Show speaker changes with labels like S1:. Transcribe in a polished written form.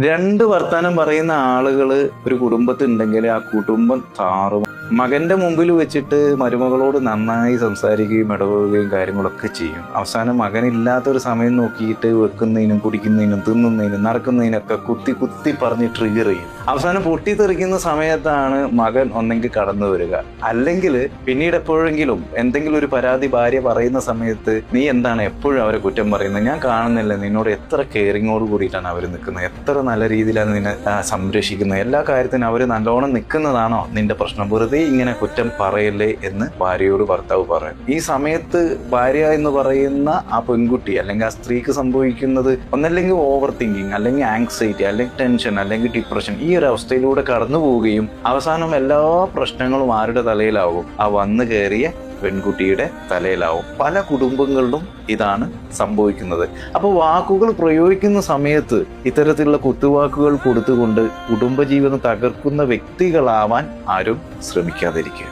S1: രണ്ട് വർത്താനം പറയുന്ന ആളുകള് ഒരു കുടുംബത്തിലുണ്ടെങ്കിൽ ആ കുടുംബം താറും. മകന്റെ മുമ്പിൽ വെച്ചിട്ട് മരുമകളോട് നന്നായി സംസാരിക്കുകയും ഇടപെടുകയും കാര്യങ്ങളൊക്കെ ചെയ്യും. അവസാനം മകനില്ലാത്തൊരു സമയം നോക്കിയിട്ട് വെക്കുന്നതിനും കുടിക്കുന്നതിനും തിന്നുന്നതിനും നടക്കുന്നതിനൊക്കെ കുത്തി കുത്തി പറഞ്ഞ് ട്രിഗർ ചെയ്യും. അവസാനം പൊട്ടിത്തെറിക്കുന്ന സമയത്താണ് മകൻ ഒന്നെങ്കിൽ കടന്നു വരിക, അല്ലെങ്കിൽ പിന്നീട് എപ്പോഴെങ്കിലും എന്തെങ്കിലും ഒരു പരാതി ഭാര്യ പറയുന്ന സമയത്ത് നീ എന്താണ് എപ്പോഴും അവരെ കുറ്റം പറയുന്നത്, ഞാൻ കാണുന്നില്ല നിന്നോട് എത്ര കെയറിങ്ങോട് കൂടിയിട്ടാണ് അവർ നിൽക്കുന്നത്, എത്ര നല്ല രീതിയിലാണ് നിന്നെ സംരക്ഷിക്കുന്നത്, എല്ലാ കാര്യത്തിനും അവർ നല്ലോണം നിൽക്കുന്നതാണോ നിന്റെ പ്രശ്നം, വെറുതെ ഇങ്ങനെ കുറ്റം പറയല്ലേ എന്ന് ഭാര്യയോട് ഭർത്താവ് പറയും. ഈ സമയത്ത് ഭാര്യ എന്ന് പറയുന്ന ആ പെൺകുട്ടി അല്ലെങ്കിൽ ആ സ്ത്രീക്ക് സംഭവിക്കുന്നത് ഒന്നല്ലെങ്കിൽ ഓവർ തിങ്കിങ്, അല്ലെങ്കിൽ ആങ്സൈറ്റി, അല്ലെങ്കിൽ ടെൻഷൻ, അല്ലെങ്കിൽ ഡിപ്രഷൻ, ഈ ഒരു അവസ്ഥയിലൂടെ കടന്നു പോവുകയും അവസാനം എല്ലാ പ്രശ്നങ്ങളും ആരുടെ തലയിലാവും? ആ വന്നു കയറിയ പെൺകുട്ടിയുടെ തലയിലാവും. പല കുടുംബങ്ങളിലും ഇതാണ് സംഭവിക്കുന്നത്. അപ്പോൾ വാക്കുകൾ പ്രയോഗിക്കുന്ന സമയത്ത് ഇത്തരത്തിലുള്ള കുത്തുവാക്കുകൾ കൊടുത്തുകൊണ്ട് കുടുംബജീവിതം തകർക്കുന്ന വ്യക്തികളാവാൻ ആരും ശ്രമിക്കാതിരിക്കുക.